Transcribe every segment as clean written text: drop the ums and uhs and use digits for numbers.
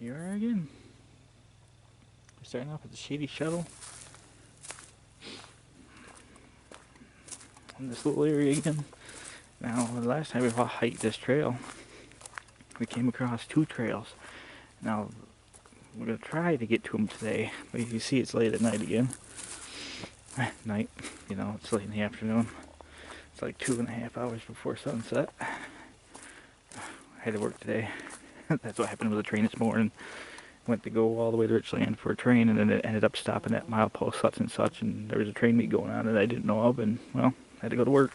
Here we are again. We're starting off with the Shady Shuttle. In this little area again. Now, the last time we hiked this trail, we came across two trails. Now, we're going to try to get to them today, but you see it's late at night again. Night, you know, it's late in the afternoon. It's like 2.5 hours before sunset. I had to work today. That's what happened with the train this morning. Went to go all the way to Richland for a train, and then it ended up stopping at milepost such and such, and there was a train meet going on that I didn't know of, and, well, I had to go to work.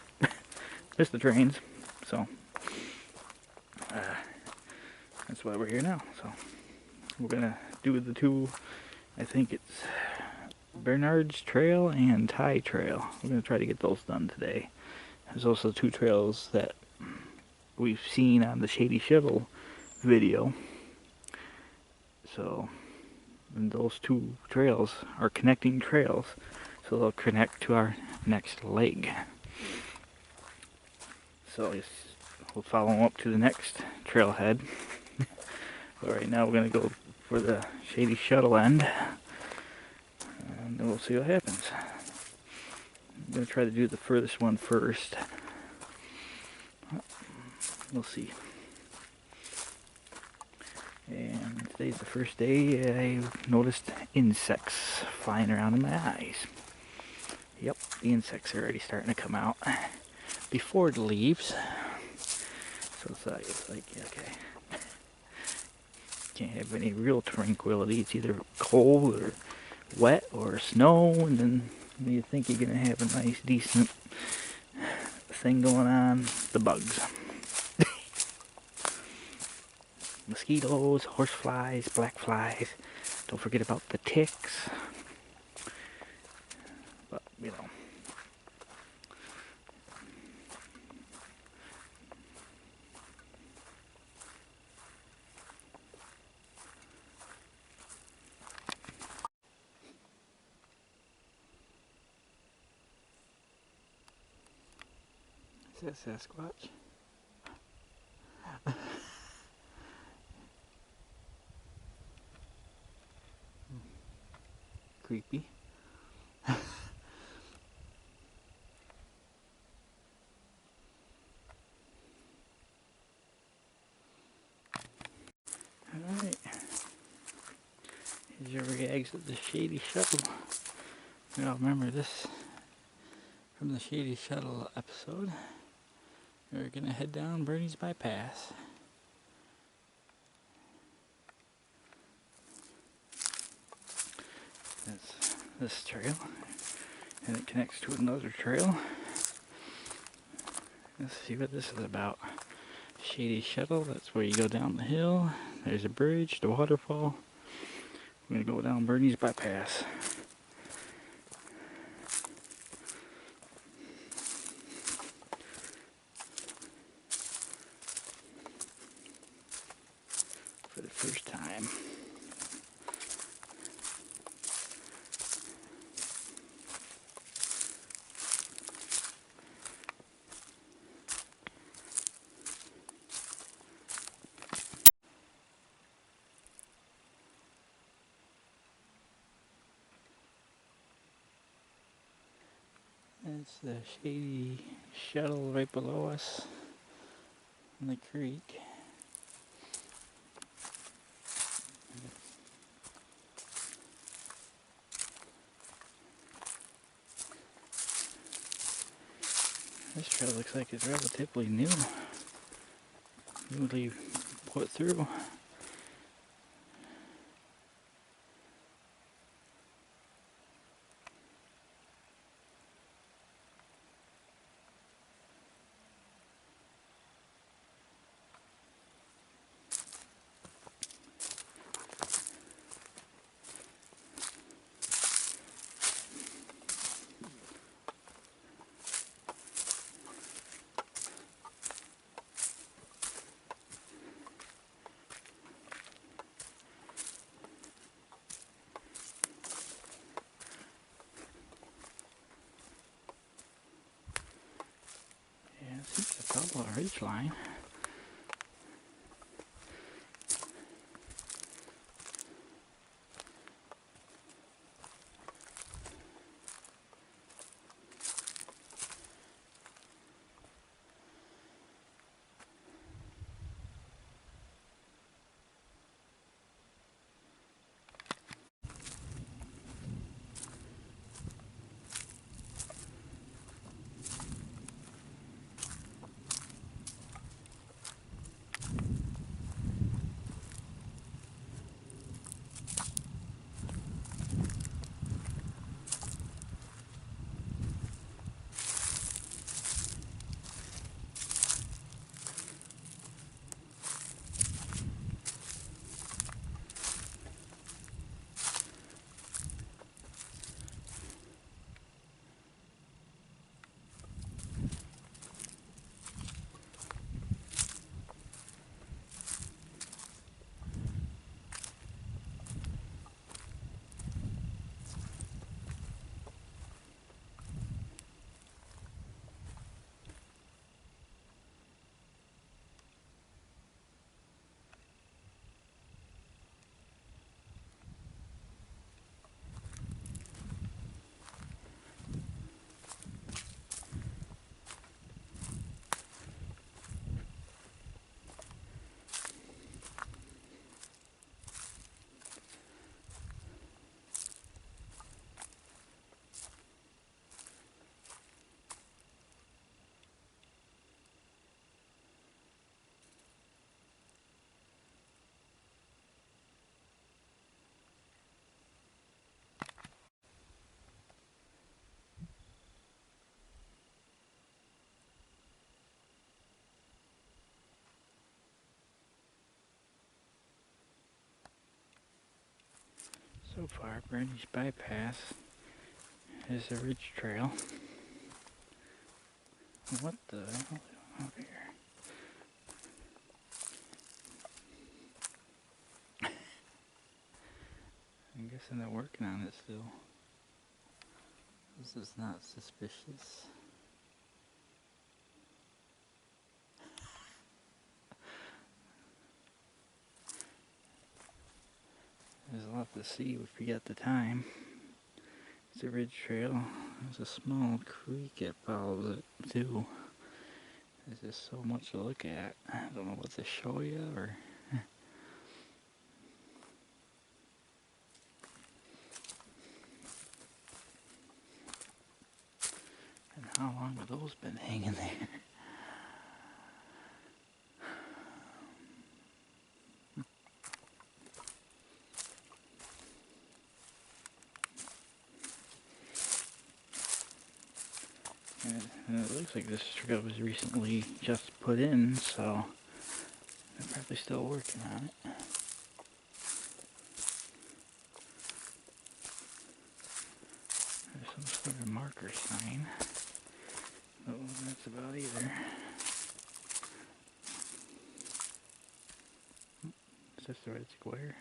Missed the trains, so that's why we're here now. So we're gonna do the two, I think it's Bernard's Trail and Thai Trail. We're gonna try to get those done today. There's also two trails that we've seen on the Shady Shuttle video. So, and those two trails are connecting trails, so they'll connect to our next leg. So we'll follow them up to the next trailhead. But right now we're going to go for the Shady Shuttle end, and then we'll see what happens. I'm going to try to do the furthest one first. We'll see. And today's the first day I noticed insects flying around in my eyes. Yep, the insects are already starting to come out before the leaves. So it's like okay. Can't have any real tranquility. It's either cold or wet or snow, and then you think you're gonna have a nice, decent thing going on. The bugs. Mosquitoes, horseflies, black flies. Don't forget about the ticks. But, you know. Is that Sasquatch? Creepy. Alright. Here's your reacts of the Shady Shuttle. We all remember this from the Shady Shuttle episode. We're gonna head down Bernie's Bypass. That's this trail, and it connects to another trail. Let's see what this is about. Shady Shuttle, that's where you go down the hill. There's a bridge, the waterfall. We're gonna go down Bernie's Bypass. For the first time. It's the Shady Shuttle right below us in the creek. This trail looks like it's relatively new. Newly put through. Seems to follow a ridge line. So far, Brandy's Bypass is a ridge trail. What the hell is going on over here? I'm guessing they're working on it still. This is not suspicious. There's a lot to see if you got the time. It's a ridge trail. There's a small creek that follows it too. There's just so much to look at. I don't know what to show you or... And how long have those been hanging there? And it looks like this trail was recently just put in, so they're probably still working on it. There's some sort of marker sign. Oh, that's about either. Is this the red square?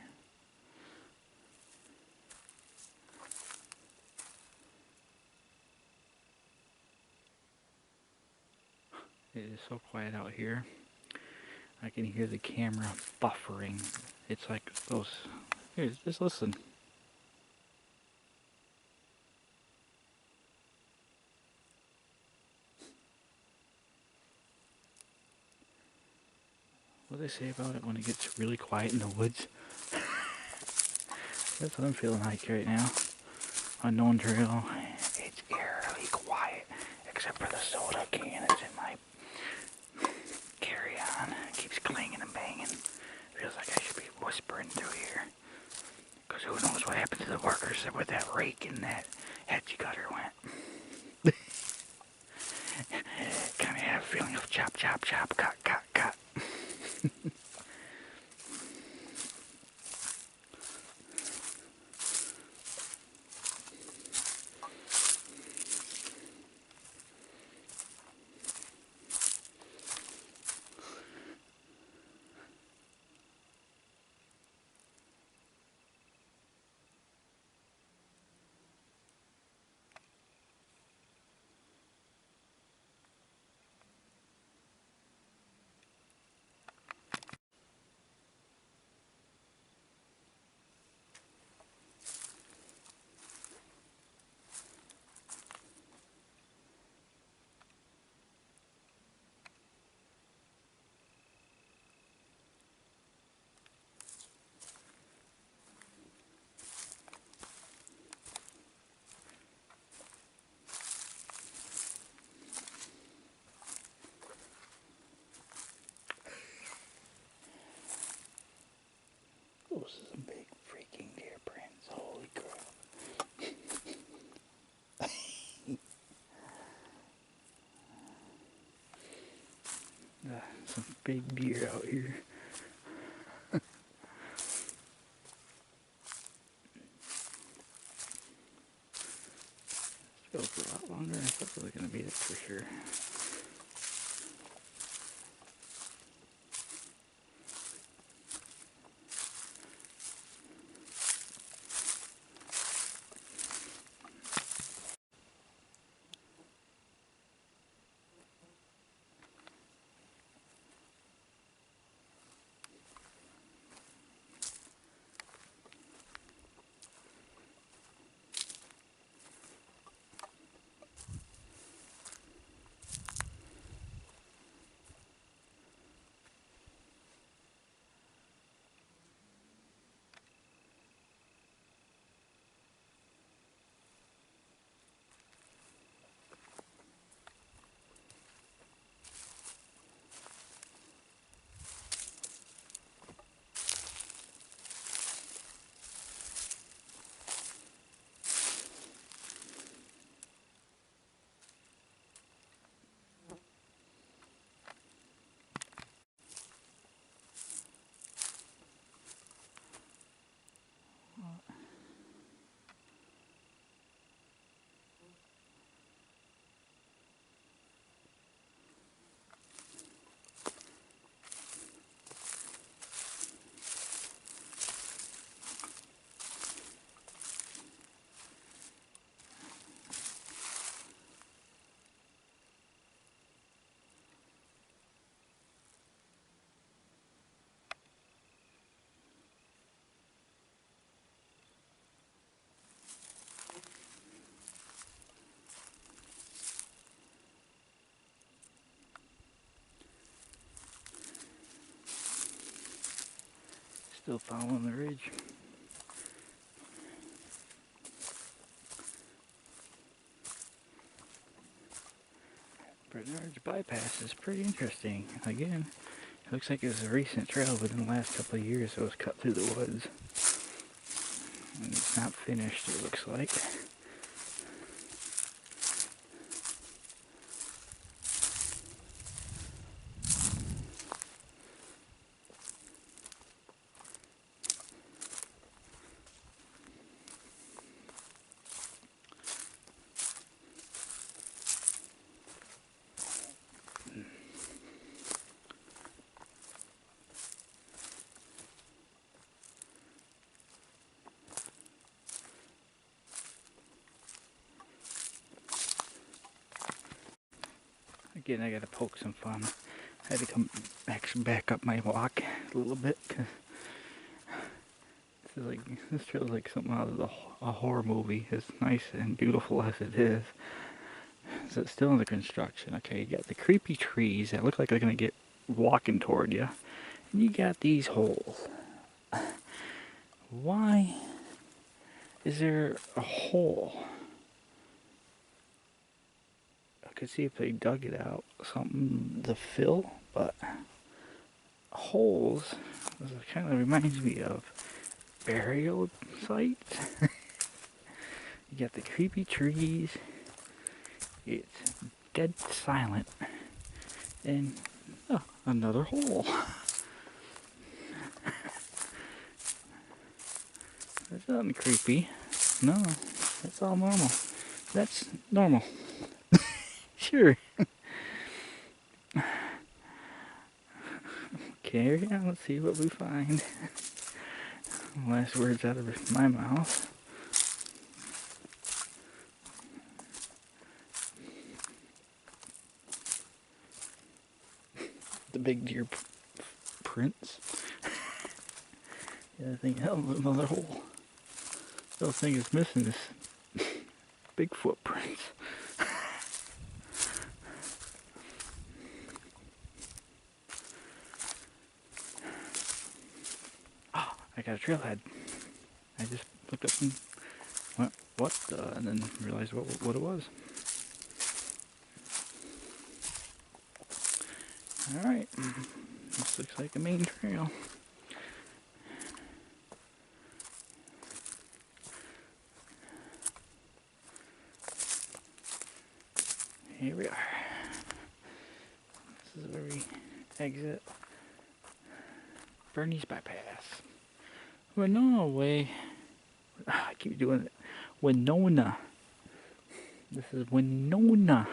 It is so quiet out here. I can hear the camera buffering. It's like those... Here, just listen. What do they say about it when it gets really quiet in the woods? That's what I'm feeling like right now. Unknown trail. It's eerily quiet, except for the soda can that's in my carry-on. It keeps clanging and banging. Feels like I should be whispering through here. Because who knows what happened to the workers where that rake and that hedge cutter went. Kind of have a feeling of chop, chop, chop, cut, cut, cut. Those are some big freaking deer prints. Holy crap. Some big deer out here. This goes for a lot longer. I thought it was going to be it for sure. Still following the ridge. Bernard's bypass is pretty interesting. Again, it looks like it's a recent trail, but in the last couple of years it was cut through the woods. And it's not finished, it looks like. Again, I gotta poke some fun. I had to come back up my walk a little bit, because this trail is like something out of a horror movie. As nice and beautiful as it is, it's still under construction. Okay, you got the creepy trees that look like they're gonna get walking toward you, and you got these holes. Why is there a hole? I could see if they dug it out, something to fill, but holes, this kind of reminds me of burial sites. You got the creepy trees, it's dead silent, and another hole. That's nothing creepy. No, that's all normal. That's normal. Sure. Okay, yeah, let's see what we find. Last words out of my mouth. The big deer prints. Yeah, I think hell, another hole. The only thing is missing is big footprints. Oh, I got a trailhead. I just looked up and went, what the, and then realized what it was. Alright, this looks like a main trail. Here we are. This is where we exit Bernie's bypass. Winona way. I keep doing it. Winona. This is Winona.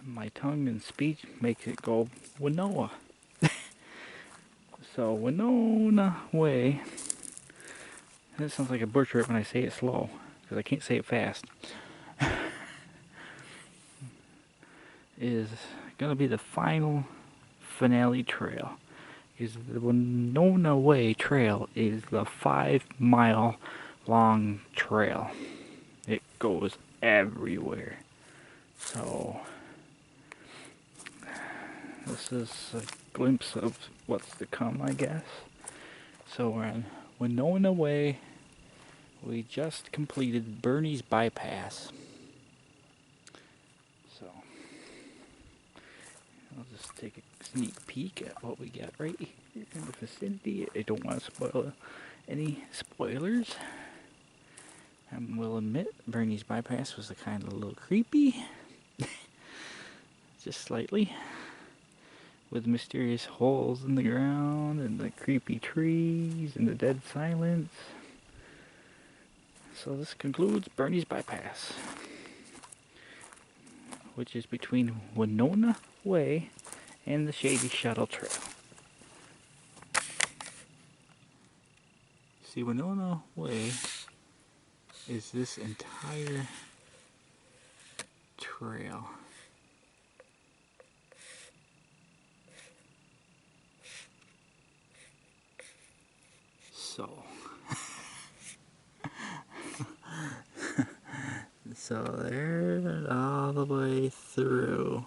My tongue and speech makes it go Winona. So Winona way. That sounds like a butcher when I say it slow, because I can't say it fast. Is gonna be the final finale trail. Because the Winona Way trail is the 5-mile long trail. It goes everywhere. So this is a glimpse of what's to come, I guess. So we're on Winona Way. We just completed Bernie's bypass. So I'll just take a sneak peek at what we got right here in the vicinity. I don't want to spoil any spoilers. I will admit, Bernie's bypass was kind of a little creepy. Just slightly. With mysterious holes in the ground and the creepy trees and the dead silence. So this concludes Bernie's bypass, which is between Winona Way and the Shady Shuttle Trail. See, Winona Way is this entire trail. So there, all the way through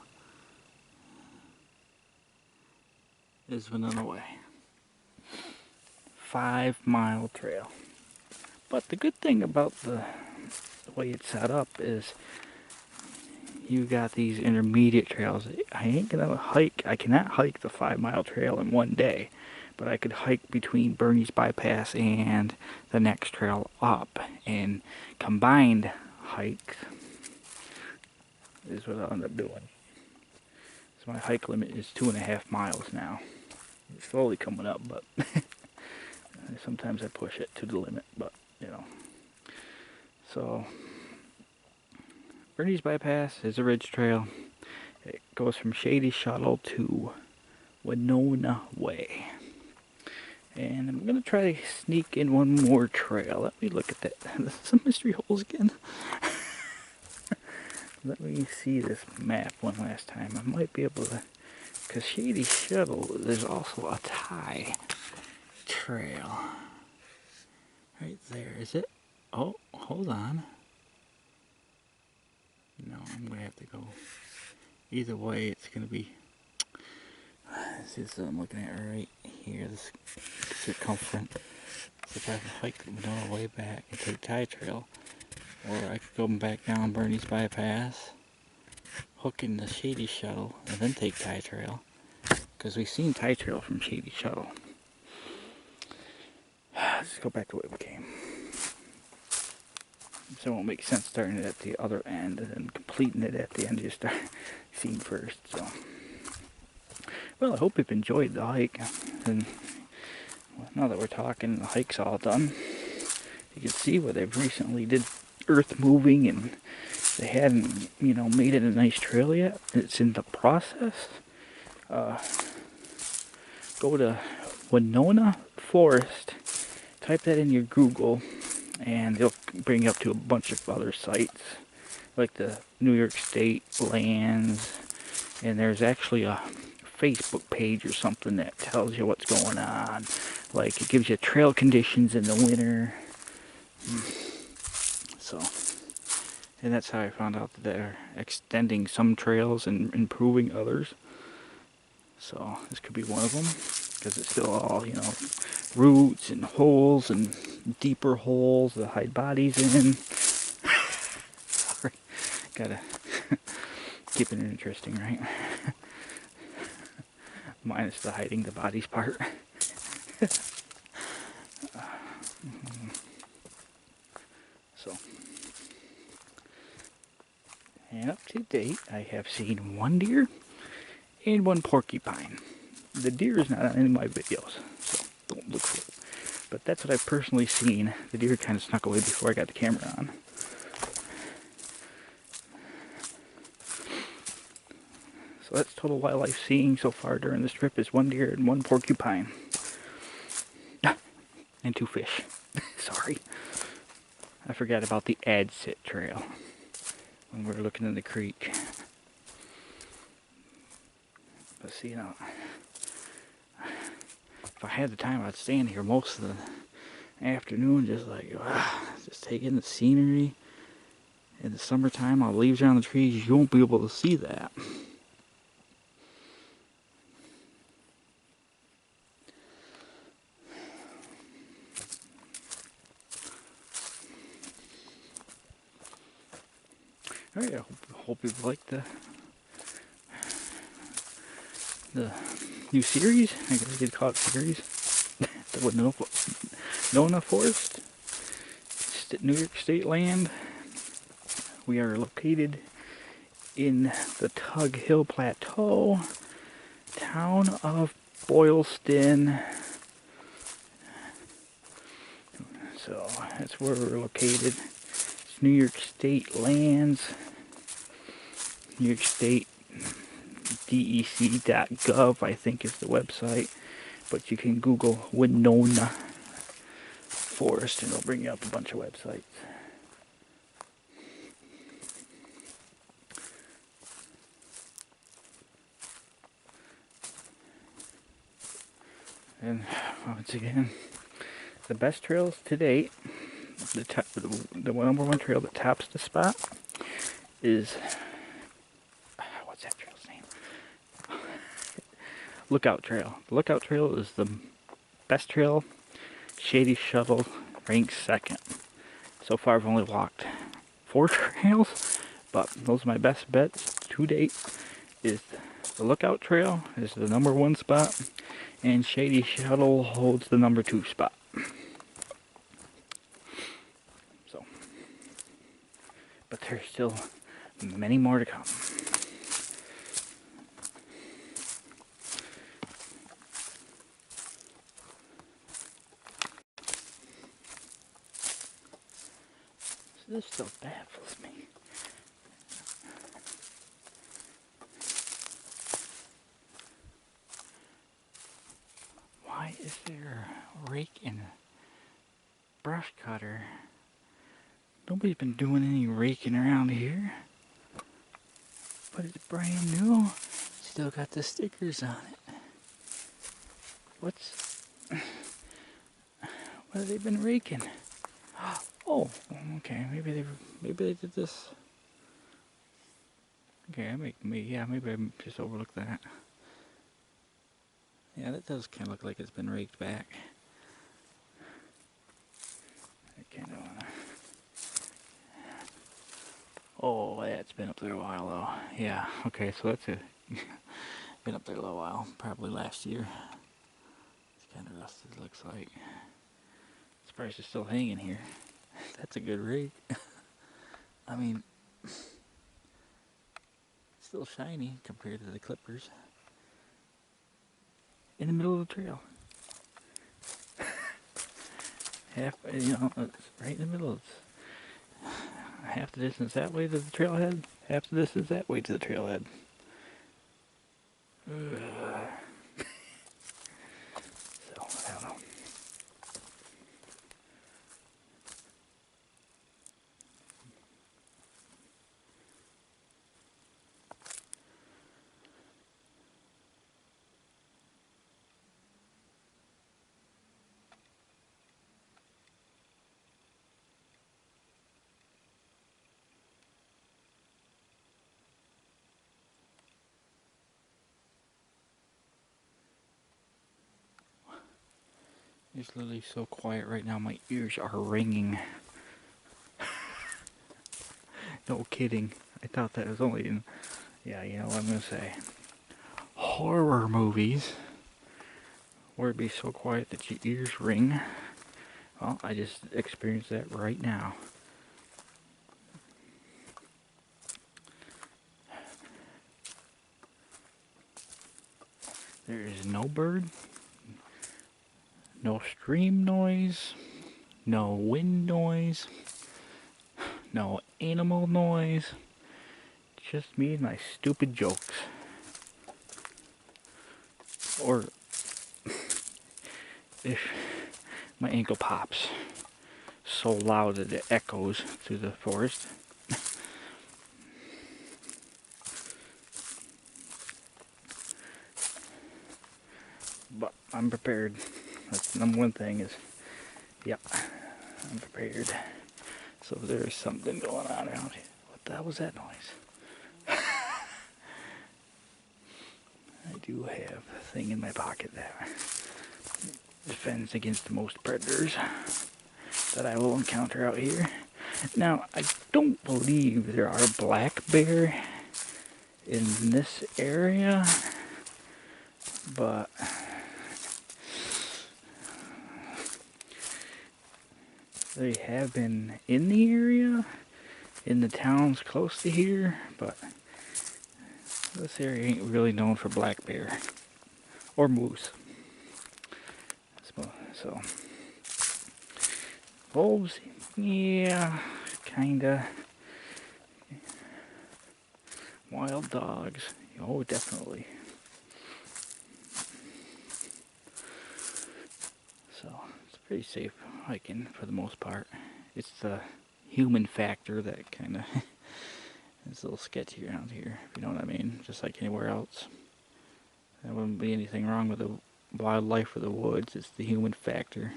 is Winona Way. 5-mile trail. But the good thing about the way it's set up is you got these intermediate trails. I cannot hike the 5-mile trail in one day, but I could hike between Bernie's bypass and the next trail up, and combined hikes is what I'll end up doing. So my hike limit is 2.5 miles now. It's slowly coming up, but sometimes I push it to the limit, but you know. So Bernie's bypass is a ridge trail. It goes from Shady Shuttle to Winona Way. And I'm going to try to sneak in one more trail. Let me look at that. Some mystery holes again. Let me see this map one last time. I might be able to... Because Shady Shuttle, there's also a tie trail. Right there. Is it? Oh, hold on. No, I'm going to have to go. Either way, it's going to be... This is what I'm looking at right here. This circumference. So if I can hike the Winona way back and take tie trail, or I could go back down Bernie's bypass, hook in the Shady Shuttle, and then take tie trail. Because we've seen tie trail from Shady Shuttle. Let's go back to where we came. So it won't make sense starting it at the other end and then completing it at the end you start seeing first. So, well, I hope you've enjoyed the hike. And now that we're talking, the hike's all done. You can see where they've recently did earth moving, and they hadn't, made it a nice trail yet. It's in the process. Go to Winona Forest, type that in your Google, and it'll bring you up to a bunch of other sites, like the New York State lands, and there's actually a Facebook page or something that tells you what's going on. Like, it gives you trail conditions in the winter. So, and that's how I found out that they're extending some trails and improving others. So this could be one of them, because it's still all, roots and holes and deeper holes to hide bodies in. Sorry, gotta keep it interesting, right? Minus the hiding the bodies part. So, and up to date, I have seen one deer and one porcupine. The deer is not on any of my videos, so don't look for it. But that's what I've personally seen. The deer kind of snuck away before I got the camera on. So that's total wildlife seeing so far during this trip is one deer and one porcupine. And 2 fish. Sorry. I forgot about the Adsit Trail when we were looking in the creek. But see, if I had the time, I'd stand here most of the afternoon, just take in the scenery. In the summertime, all the leaves are on the trees, you won't be able to see that. Alright, I hope you liked the new series. I guess I could call it series. The Winona Forest, New York State land. We are located in the Tug Hill Plateau, town of Boylston. So that's where we're located. It's New York State lands. New York State DEC.gov, I think, is the website. But you can Google Winona Forest and it'll bring you up a bunch of websites. And once again, the best trails to date, the number one trail that tops the spot is, what's that trail's name? Lookout Trail. The Lookout Trail is the best trail Shady Shuttle ranks second. So far I've only walked 4 trails, but those are my best bets to date. Is the Lookout Trail is the #1 spot, and Shady Shuttle holds the #2 spot. So, but there's still many more to come. So this still baffles me. Why is there a rake and a brush cutter? Nobody's been doing any raking around here. But it's brand new. Still got the stickers on it. What have they been raking? Oh, okay. Maybe they did this. Okay, maybe I just overlooked that. Yeah, that does kind of look like it's been raked back. I kind of wanna. Oh, yeah, it's been up there a while though. Yeah. Okay, so that's been up there a little while. Probably last year. It's kind of rusted. Looks like. Surprised it's still hanging here. That's a good rake. I mean, still shiny compared to the clippers. In the middle of the trail. Half, it's right in the middle. It's half the distance that way to the trailhead, half the distance that way to the trailhead. So, I don't know. It's literally so quiet right now, my ears are ringing. No kidding. I thought that was only in, yeah, you know what I'm gonna say. Horror movies, where it'd be so quiet that your ears ring. Well, I just experienced that right now. There is no bird, no stream noise, no wind noise, no animal noise. Just me and my stupid jokes. Or if my ankle pops so loud that it echoes through the forest. But I'm prepared. That's the #1 thing is, yep, I'm prepared. So there's something going on around here. What the hell was that noise? I do have a thing in my pocket that defends against most predators that I will encounter out here. Now, I don't believe there are black bear in this area, but they have been in the area, in the towns close to here, but this area ain't really known for black bear or moose. So, wolves, yeah, kinda. Wild dogs, oh, definitely. So, it's pretty safe hiking for the most part. It's the human factor that kind of is a little sketchy around here, if you know what I mean. Just like anywhere else. There wouldn't be anything wrong with the wildlife or the woods. It's the human factor.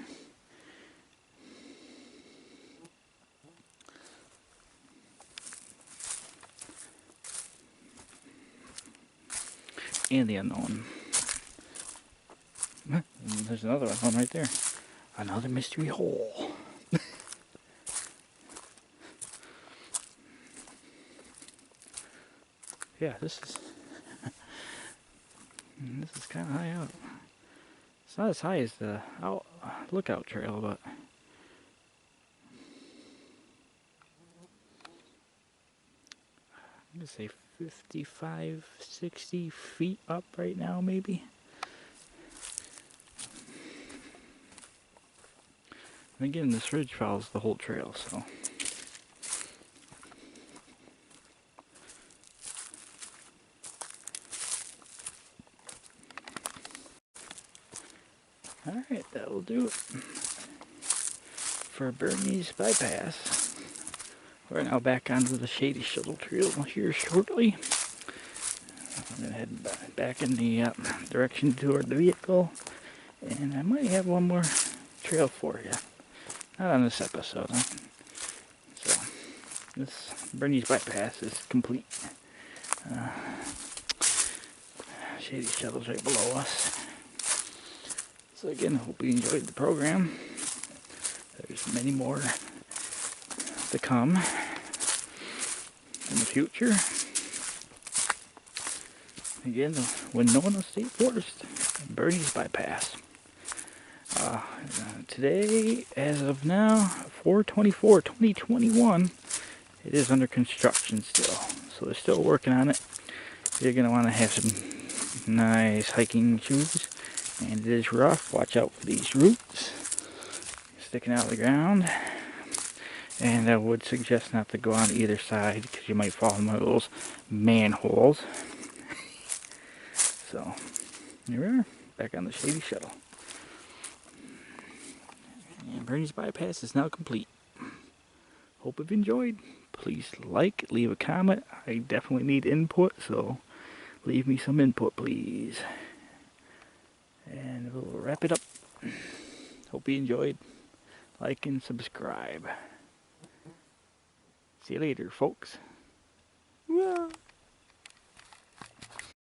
And the unknown. There's another one right there. Another mystery hole. Yeah, this is kind of high up. It's not as high as the lookout trail, but I'm gonna say 55, 60 feet up right now, maybe. And again, this ridge follows the whole trail, so. Alright, that will do it for Bernie's bypass. We're now back onto the Shady Shuttle Trail here shortly. I'm going to head back in the direction toward the vehicle. And I might have one more trail for you. Not on this episode. So, this Bernie's bypass is complete. Shady Shuttle's right below us. So again, I hope you enjoyed the program. There's many more to come in the future. Again, the Winona State Forest, Bernie's bypass. Today, as of now, 4/24/2021, it is under construction still. So they're still working on it. You're going to want to have some nice hiking shoes. And it is rough. Watch out for these roots sticking out of the ground. And I would suggest not to go on either side because you might fall in one of those manholes. So, here we are, back on the Shady Shuttle. And Bernie's bypass is now complete. Hope you've enjoyed. Please like, leave a comment. I definitely need input, so leave me some input, please. And we'll wrap it up. Hope you enjoyed. Like and subscribe. See you later, folks.